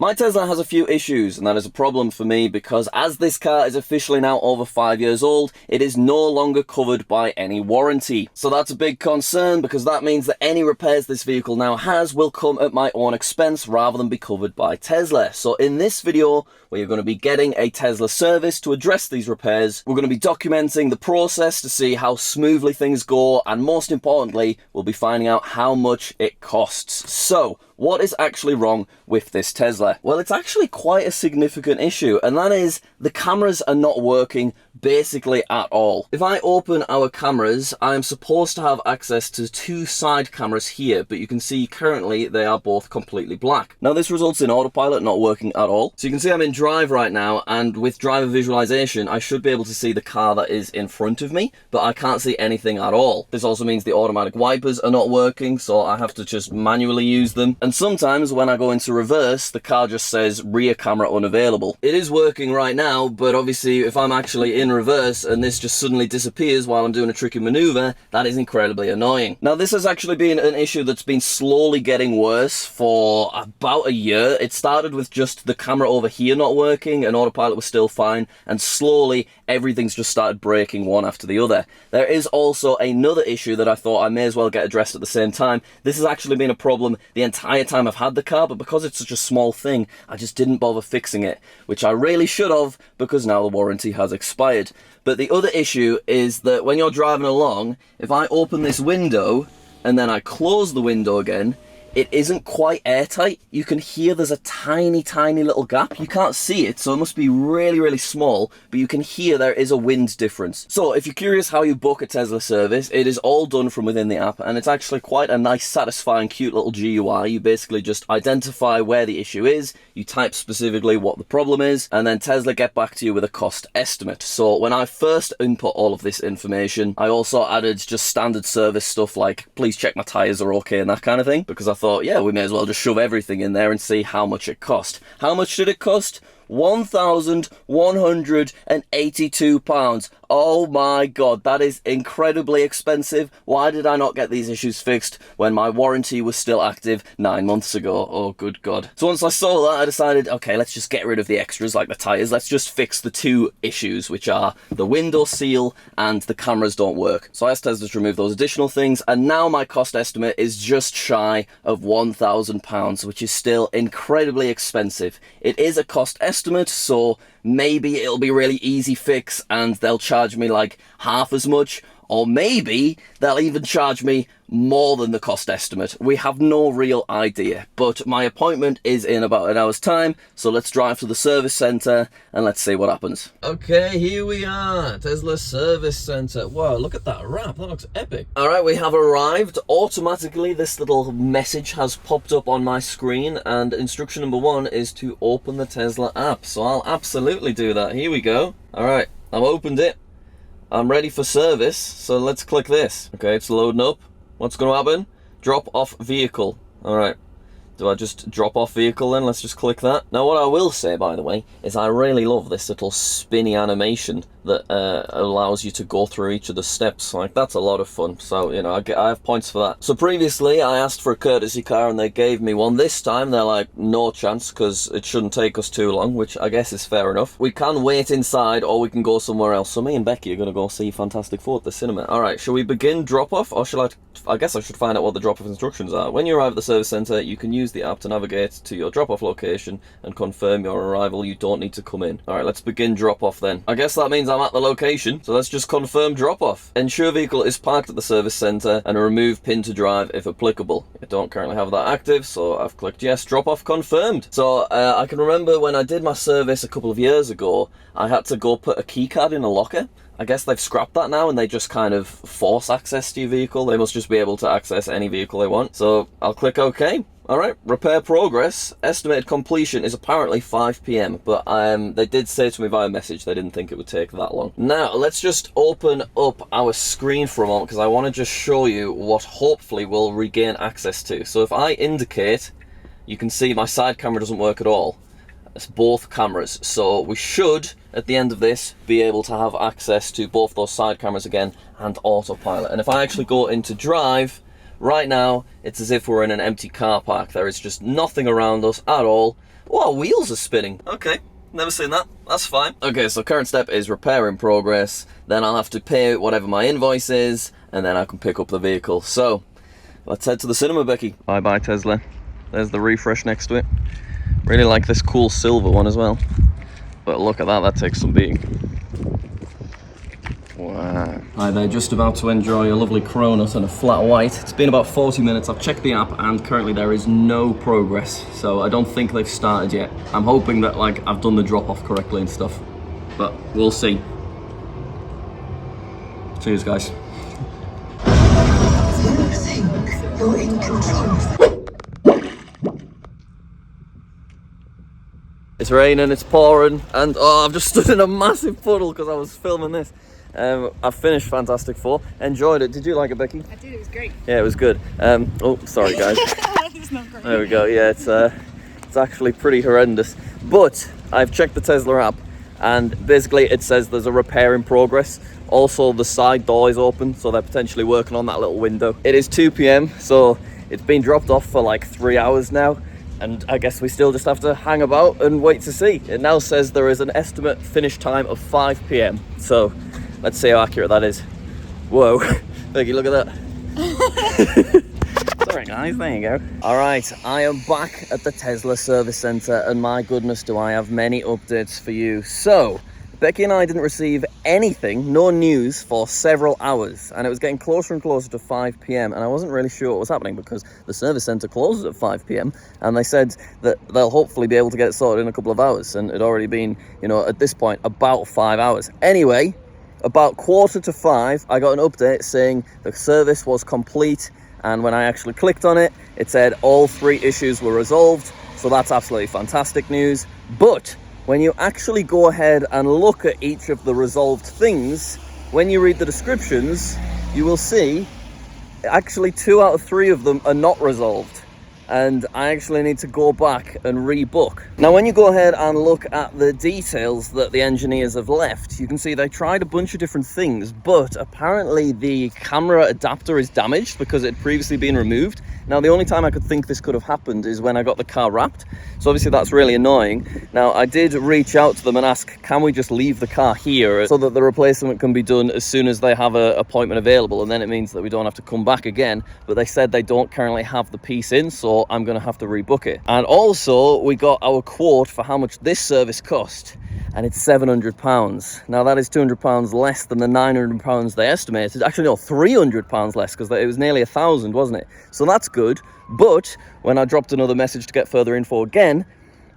My Tesla has a few issues, and that is a problem for me because as this car is officially now over 5 years old, it is no longer covered by any warranty. So that's a big concern because that means that any repairs this vehicle now has will come at my own expense rather than be covered by Tesla. So in this video, we're going to be getting a Tesla service to address these repairs. We're going to be documenting the process to see how smoothly things go, and most importantly, we'll be finding out how much it costs. So, what is actually wrong with this Tesla? Well, it's actually quite a significant issue, and that is the cameras are not working basically at all. If I open our cameras, I am supposed to have access to two side cameras here, but you can see currently they are both completely black. Now this results in Autopilot not working at all. So you can see I'm in drive right now, and with driver visualization, I should be able to see the car that is in front of me, but I can't see anything at all. This also means the automatic wipers are not working, so I have to just manually use them. And sometimes when I go into reverse, the car just says rear camera unavailable. It is working right now, but obviously if I'm actually in reverse and this just suddenly disappears while I'm doing a tricky maneuver, that is incredibly annoying. Now this has actually been an issue that's been slowly getting worse for about a year. It started with just the camera over here not working and Autopilot was still fine, and slowly everything's just started breaking one after the other. There is also another issue that I thought I may as well get addressed at the same time. This has actually been a problem the entire time I've had the car, but because it's such a small thing, I just didn't bother fixing it, which I really should have because now the warranty has expired. But the other issue is that when you're driving along, if I open this window and then I close the window again, it isn't quite airtight. You can hear there's a tiny little gap. You can't see it, so it must be really small, but you can hear there is a wind difference. So if you're curious how you book a Tesla service, it is all done from within the app, and it's actually quite a nice, satisfying, cute little GUI. You basically just identify where the issue is, you type specifically what the problem is, and then Tesla get back to you with a cost estimate. So when I first input all of this information, I also added just standard service stuff like, please check my tires are okay and that kind of thing, because I thought, yeah, we may as well just shove everything in there and see how much it cost. How much did it cost? £1,182. Oh my god, that is incredibly expensive. Why did I not get these issues fixed when my warranty was still active 9 months ago? Oh good god. So once I saw that, I decided, okay, let's just get rid of the extras like the tyres. Let's just fix the two issues, which are the window seal and the cameras don't work. So I asked Tesla to remove those additional things, and now my cost estimate is just shy of £1,000, which is still incredibly expensive. It is a cost estimate, so maybe it'll be really easy fix and they'll charge me like half as much, or maybe they'll even charge me more than the cost estimate. We have no real idea, but my appointment is in about an hour's time, so let's drive to the service centre and let's see what happens. Okay, here we are, Tesla Service Centre. Wow, look at that wrap, that looks epic. Alright, we have arrived. Automatically this little message has popped up on my screen, and instruction number 1 is to open the Tesla app, so I'll absolutely do that. Here we go. Alright, I've opened it. I'm ready for service, so let's click this. Okay, it's loading up. What's going to happen? Drop off vehicle. Alright. Do I just drop off vehicle then? Let's just click that. Now what I will say, by the way, is I really love this little spinny animation that allows you to go through each of the steps. Like, that's a lot of fun. So, you know, I have points for that. So previously I asked for a courtesy car and they gave me one. This time they're like, no chance, because it shouldn't take us too long, which I guess is fair enough. We can wait inside or we can go somewhere else. So me and Becky are going to go see Fantastic Four at the cinema. Alright, shall we begin drop off, or shall I guess I should find out what the drop off instructions are. When you arrive at the service centre, you can use the app to navigate to your drop off location and confirm your arrival. You don't need to come in. Alright, let's begin drop off then. I guess that means I'm at the location, so let's just confirm drop off. Ensure vehicle is parked at the service centre and remove pin to drive if applicable. I don't currently have that active, so I've clicked yes. Drop off confirmed. So I can remember when I did my service a couple of years ago, I had to go put a key card in a locker. I guess they've scrapped that now and they just kind of force access to your vehicle. They must just be able to access any vehicle they want. So I'll click OK. Alright, repair progress. Estimated completion is apparently 5 PM, but they did say to me via message they didn't think it would take that long. Now, let's just open up our screen for a moment because I want to just show you what hopefully we'll regain access to. So if I indicate, you can see my side camera doesn't work at all. It's both cameras, so we should, at the end of this, be able to have access to both those side cameras again and autopilot. And if I actually go into drive, right now, it's as if we're in an empty car park. There is just nothing around us at all. Oh, our wheels are spinning. Okay, never seen that. That's fine. Okay, so current step is repair in progress. Then I'll have to pay whatever my invoice is, and then I can pick up the vehicle. So, let's head to the cinema, Becky. Bye-bye, Tesla. There's the refresh next to it. Really like this cool silver one as well. But look at that, that takes some beating. Wow. Hi there, just about to enjoy a lovely cronut and a flat white. It's been about 40 minutes. I've checked the app and currently there is no progress. So I don't think they've started yet. I'm hoping that like I've done the drop off correctly and stuff. But we'll see. Cheers, guys. You think you're in control. It's raining, it's pouring, and oh, I've just stood in a massive puddle because I was filming this. I've finished Fantastic Four. Enjoyed it. Did you like it, Becky? I did, it was great. Yeah, it was good. Oh, sorry, guys. It's not great. There we go. Yeah, it's actually pretty horrendous. But I've checked the Tesla app, and basically it says there's a repair in progress. Also, the side door is open, so they're potentially working on that little window. It is 2 p.m, so it's been dropped off for like 3 hours now. And I guess we still just have to hang about and wait to see. It now says there is an estimate finish time of 5 p.m. So let's see how accurate that is. Whoa, Becky, look at that. Sorry guys, there you go. All right, I am back at the Tesla service center and my goodness, do I have many updates for you. So, Becky and I didn't receive anything, no news, for several hours, and it was getting closer and closer to 5 p.m, and I wasn't really sure what was happening because the service centre closes at 5 p.m, and they said that they'll hopefully be able to get it sorted in a couple of hours, and it'd already been, you know, at this point, about 5 hours. Anyway, about 4:45, I got an update saying the service was complete, and when I actually clicked on it, it said all 3 issues were resolved, so that's absolutely fantastic news. But when you actually go ahead and look at each of the resolved things, when you read the descriptions, you will see actually 2 out of 3 of them are not resolved. And I actually need to go back and rebook. Now, when you go ahead and look at the details that the engineers have left, you can see they tried a bunch of different things, but apparently the camera adapter is damaged because it had previously been removed. Now, the only time I could think this could have happened is when I got the car wrapped. So obviously that's really annoying. Now, I did reach out to them and ask, can we just leave the car here so that the replacement can be done as soon as they have an appointment available? And then it means that we don't have to come back again. But they said they don't currently have the piece in, so I'm going to have to rebook it. And also, we got our quote for how much this service cost, and it's £700. Now, that is £200 less than the £900 they estimated. Actually, no, £300 less, because it was nearly 1,000, wasn't it? So that's good. But when I dropped another message to get further info again,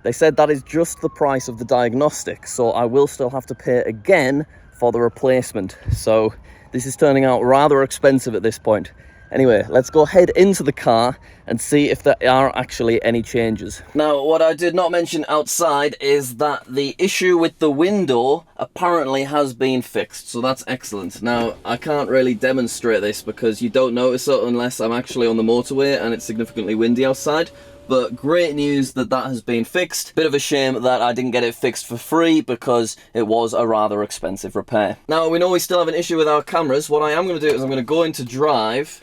they said that is just the price of the diagnostic. So I will still have to pay again for the replacement. So this is turning out rather expensive at this point. Anyway, let's go head into the car and see if there are actually any changes. Now, what I did not mention outside is that the issue with the window apparently has been fixed, so that's excellent. Now, I can't really demonstrate this because you don't notice it unless I'm actually on the motorway and it's significantly windy outside. But great news that that has been fixed. Bit of a shame that I didn't get it fixed for free because it was a rather expensive repair. Now, we know we still have an issue with our cameras. What I am going to do is I'm going to go into Drive.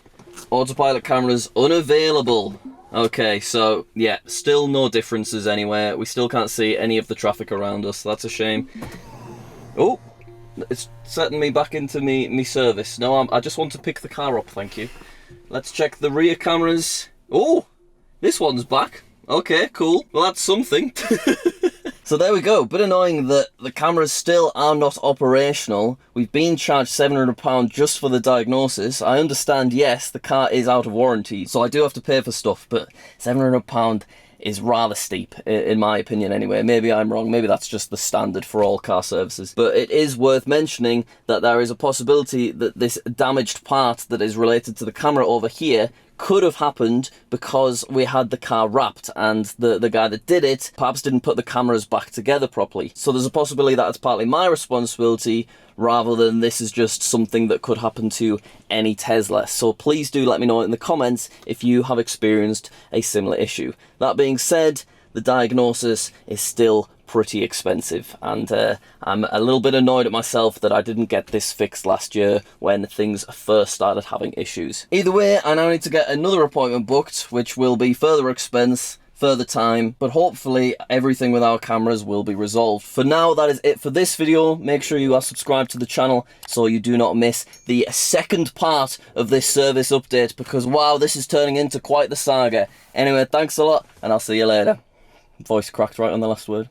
Autopilot cameras unavailable. Okay, so yeah, still no differences anywhere. We still can't see any of the traffic around us. That's a shame. Oh, it's setting me back into me service. No, I just want to pick the car up, thank you. Let's check the rear cameras. Oh, this one's back. Okay, cool. Well, that's something. So there we go. Bit annoying that the cameras still are not operational. We've been charged £700 just for the diagnosis. I understand, yes, the car is out of warranty, so I do have to pay for stuff, but £700 is rather steep, in my opinion anyway. Maybe I'm wrong, maybe that's just the standard for all car services. But it is worth mentioning that there is a possibility that this damaged part that is related to the camera over here could have happened because we had the car wrapped and the guy that did it perhaps didn't put the cameras back together properly. So there's a possibility that it's partly my responsibility rather than this is just something that could happen to any Tesla. So please do let me know in the comments if you have experienced a similar issue. That being said, the diagnosis is still pretty expensive, and I'm a little bit annoyed at myself that I didn't get this fixed last year when things first started having issues. Either way, I now need to get another appointment booked, which will be further expense further time, but hopefully everything with our cameras will be resolved. For now, that is it for this video. Make sure you are subscribed to the channel so you do not miss the second part of this service update, because wow, this is turning into quite the saga. Anyway, thanks a lot, and I'll see you later. Voice cracked right on the last word.